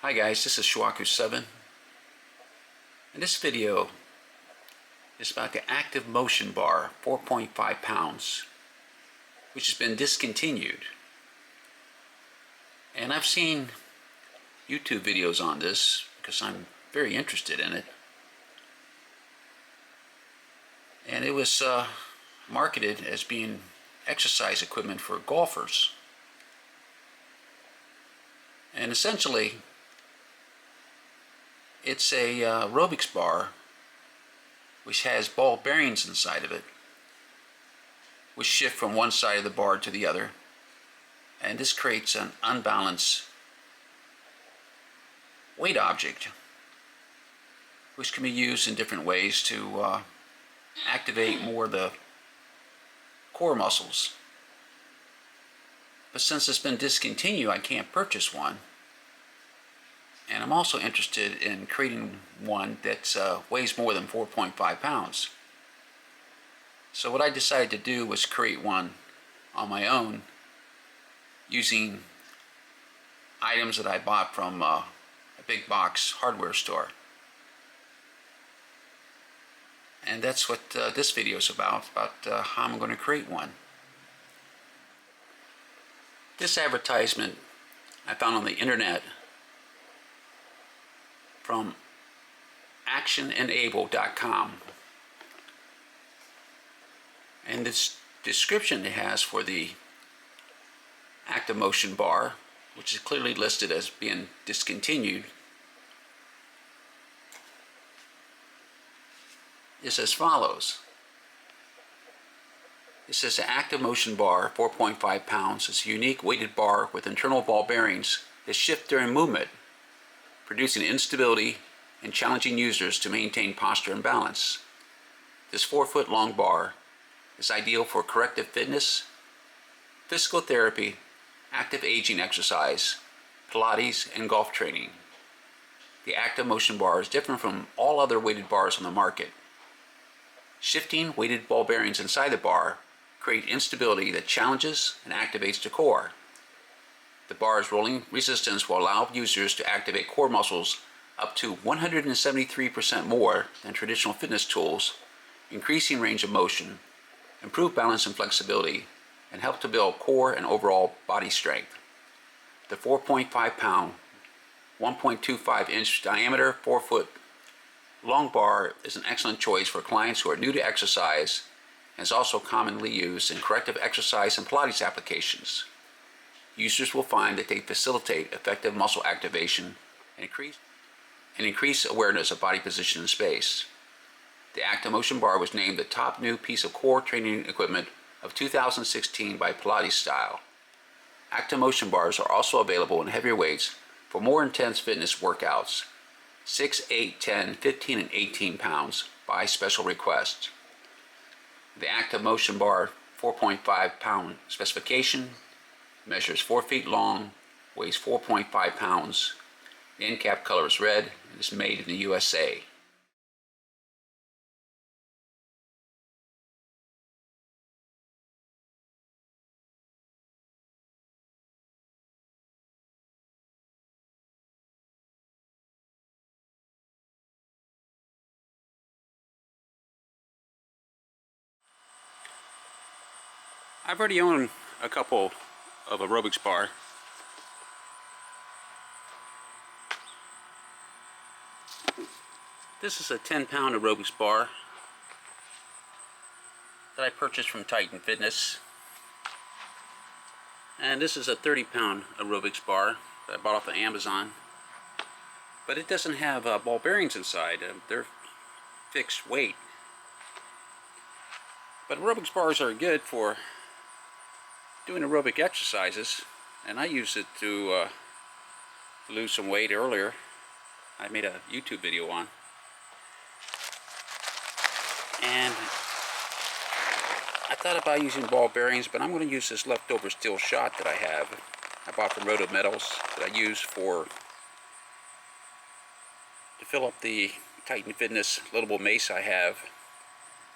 Hi guys, this is Shuaku7, and this video is about the active motion bar 4.5 pounds, which has been discontinued. And I've seen YouTube videos on this because I'm very interested in it. And it was marketed as being exercise equipment for golfers. And essentially, it's a aerobics bar which has ball bearings inside of it, which shift from one side of the bar to the other, and this creates an unbalanced weight object which can be used in different ways to activate more of the core muscles. But since it's been discontinued, I can't purchase one. And I'm also interested in creating one that weighs more than 4.5 pounds. So what I decided to do was create one on my own using items that I bought from a big box hardware store. And that's what this video is about how I'm going to create one. This advertisement I found on the internet from actionenable.com, and this description it has for the active motion bar, which is clearly listed as being discontinued, is as follows. It says the active motion bar 4.5 pounds is a unique weighted bar with internal ball bearings that shift during movement, producing instability and challenging users to maintain posture and balance. This 4-foot long bar is ideal for corrective fitness, physical therapy, active aging exercise, Pilates, and golf training. The active motion bar is different from all other weighted bars on the market. Shifting weighted ball bearings inside the bar create instability that challenges and activates the core. The bar's rolling resistance will allow users to activate core muscles up to 173% more than traditional fitness tools, increasing range of motion, improve balance and flexibility, and help to build core and overall body strength. The 4.5 pound, 1.25 inch diameter, 4-foot long bar is an excellent choice for clients who are new to exercise and is also commonly used in corrective exercise and Pilates applications. Users will find that they facilitate effective muscle activation and increase awareness of body position in space. The Active Motion Bar was named the top new piece of core training equipment of 2016 by Pilates Style. Active Motion Bars are also available in heavier weights for more intense fitness workouts, 6, 8, 10, 15, and 18 pounds by special request. The Active Motion Bar 4.5 pound specification measures 4 feet long, weighs 4.5 pounds. The end cap color is red and is made in the USA. I've already owned a couple of aerobics bar. This is a 10-pound aerobics bar that I purchased from Titan Fitness. And this is a 30-pound aerobics bar that I bought off of Amazon. But it doesn't have ball bearings inside. They're fixed weight. But aerobics bars are good for doing aerobic exercises, and I used it to lose some weight earlier. I made a YouTube video on. And I thought about using ball bearings, but I'm going to use this leftover steel shot that I have. I bought from Roto Metals that I use to fill up the Titan Fitness loadable mace I have,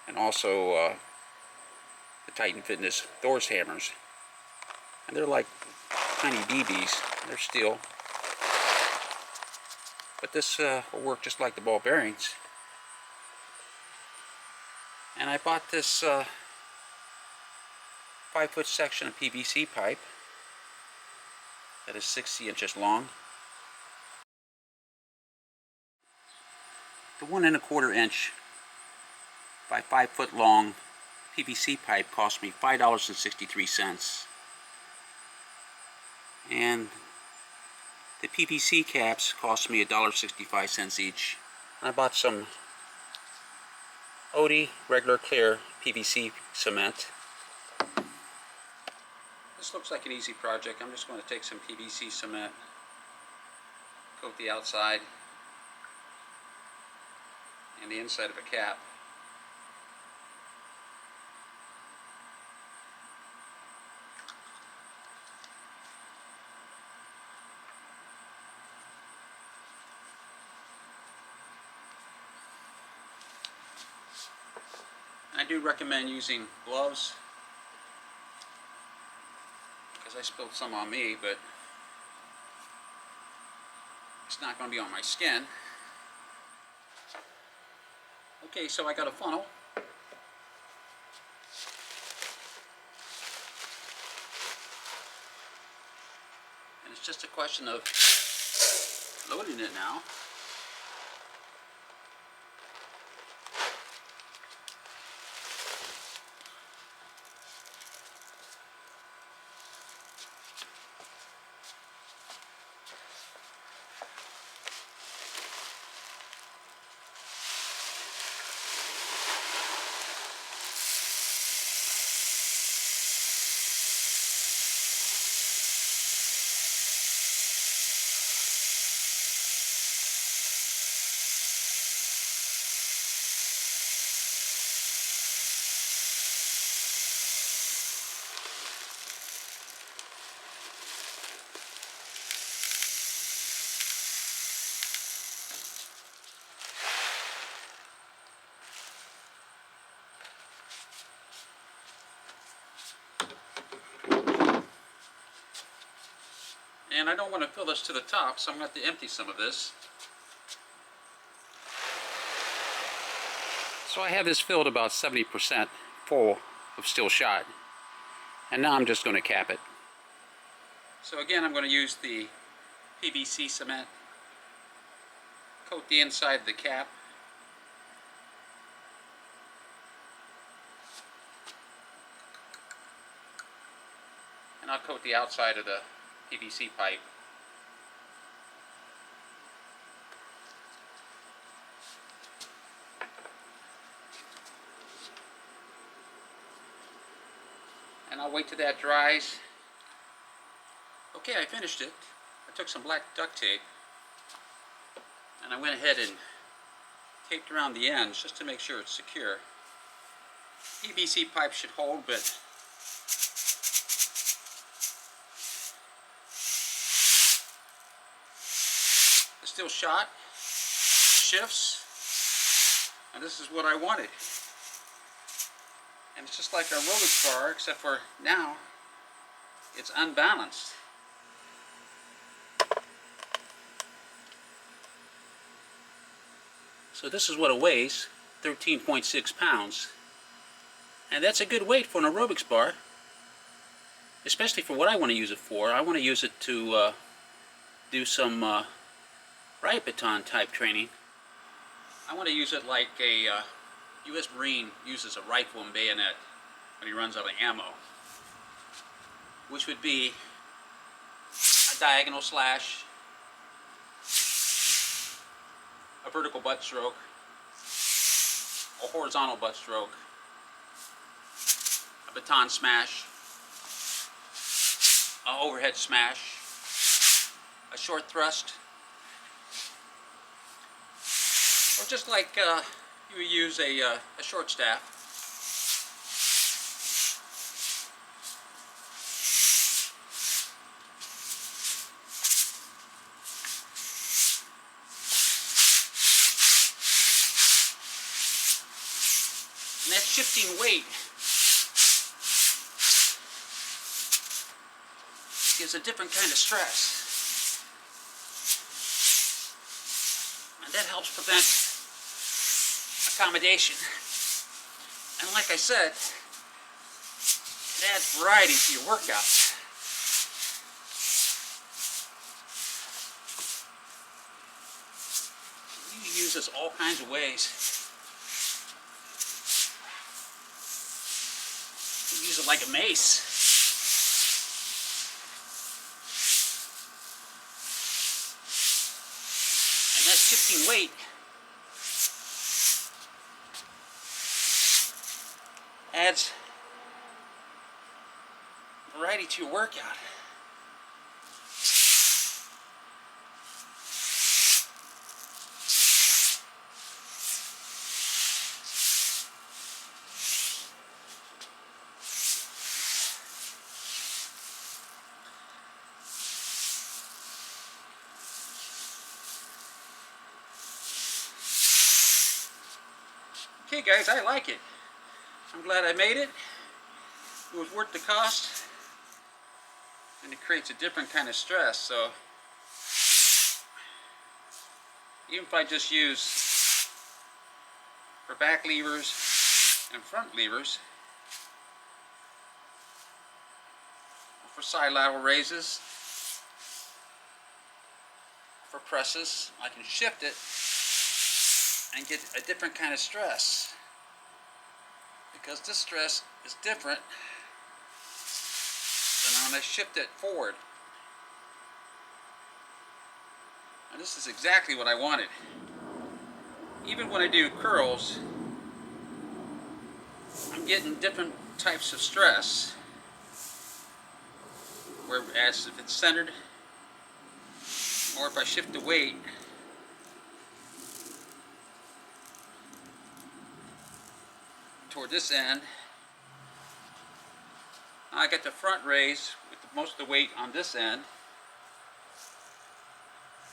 and also the Titan Fitness Thor's hammers. And they're like tiny BBs. They're steel. but this will work just like the ball bearings. And I bought this 5-foot section of PVC pipe that is 60 inches long. The 1 1/4 inch by 5-foot long PVC pipe cost me $5.63, and the PVC caps cost me $1.65 each. I bought some OD regular clear PVC cement. This looks like an easy project. I'm just going to take some PVC cement, coat the outside and the inside of a cap. I do recommend using gloves, because I spilled some on me, but it's not going to be on my skin. Okay, so I got a funnel. And it's just a question of loading it now. And I don't want to fill this to the top, so I'm going to have to empty some of this. So I have this filled about 70% full of steel shot. And now I'm just going to cap it. So again, I'm going to use the PVC cement, coat the inside of the cap. And I'll coat the outside of the PVC pipe. And I'll wait till that dries. Okay, I finished it. I took some black duct tape and I went ahead and taped around the ends just to make sure it's secure. PVC pipe should hold, but steel shot shifts, and this is what I wanted. And it's just like our aerobics bar, except for now it's unbalanced. So this is what it weighs, 13.6 pounds, and that's a good weight for an aerobics bar, especially for what I want to use it for. I want to use it to do some riot baton type training. I want to use it like a U.S. Marine uses a rifle and bayonet when he runs out of ammo, which would be a diagonal slash, a vertical butt stroke, a horizontal butt stroke, a baton smash, an overhead smash, a short thrust, or just like you would use a short staff. And that shifting weight gives a different kind of stress. That helps prevent accommodation. And like I said, it adds variety to your workout. You can use this all kinds of ways. You can use it like a mace. And that shifting weight adds variety to your workout. Okay guys, I like it. I'm glad I made it. It was worth the cost. And it creates a different kind of stress. So even if I just use for back levers and front levers, or for side lateral raises, for presses, I can shift it and get a different kind of stress, because this stress is different than when I shift it forward. And this is exactly what I wanted. Even when I do curls, I'm getting different types of stress, whereas if it's centered, or if I shift the weight, toward this end, I get the front raise with most of the weight on this end,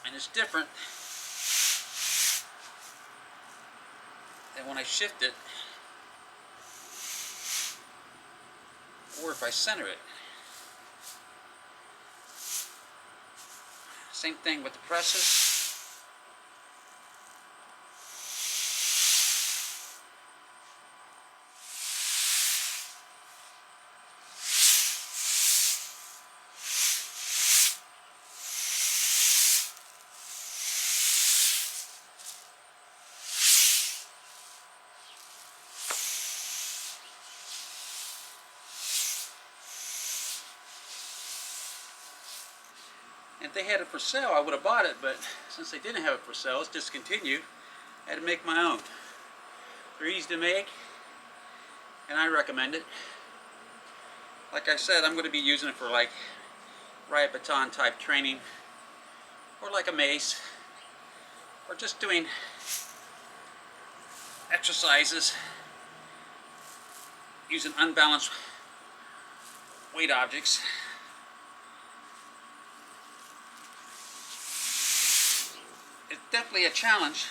and it's different than when I shift it, or if I center it. Same thing with the presses. If they had it for sale, I would have bought it, but since they didn't have it for sale, it's discontinued. I had to make my own. They're easy to make, and I recommend it. Like I said, I'm going to be using it for like riot baton type training, or like a mace, or just doing exercises using unbalanced weight objects. It's definitely a challenge.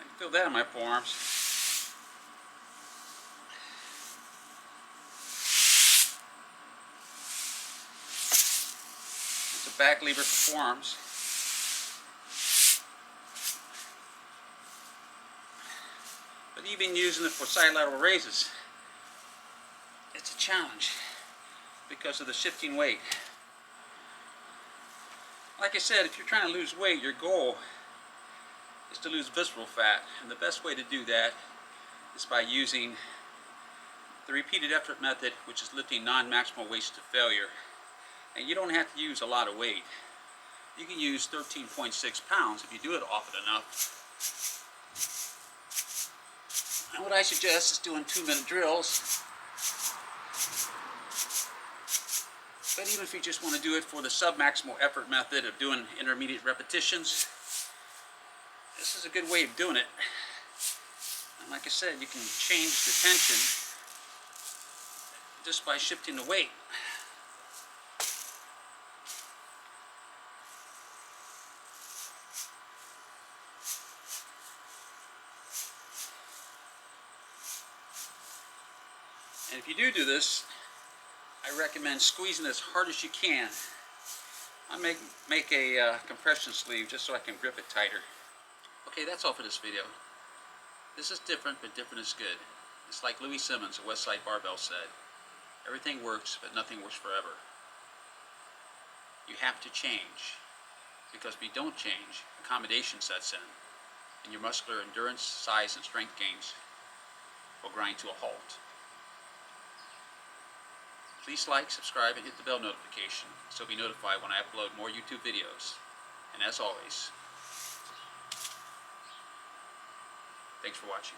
I can feel that in my forearms. It's a back lever for forearms. But even using it for side lateral raises, it's a challenge because of the shifting weight. Like I said, if you're trying to lose weight, your goal is to lose visceral fat. And the best way to do that is by using the repeated effort method, which is lifting non-maximal weights to failure. And you don't have to use a lot of weight. You can use 13.6 pounds if you do it often enough. And what I suggest is doing 2-minute drills. But even if you just want to do it for the sub-maximal effort method of doing intermediate repetitions, this is a good way of doing it. And like I said, you can change the tension just by shifting the weight. And if you do this, I recommend squeezing as hard as you can, I make a compression sleeve just so I can grip it tighter. Okay, that's all for this video. This is different, but different is good. It's like Louie Simmons of Westside Barbell said, everything works, but nothing works forever. You have to change, because if you don't change, accommodation sets in, and your muscular endurance, size, and strength gains will grind to a halt. Please like, subscribe, and hit the bell notification so you'll be notified when I upload more YouTube videos. And as always, thanks for watching.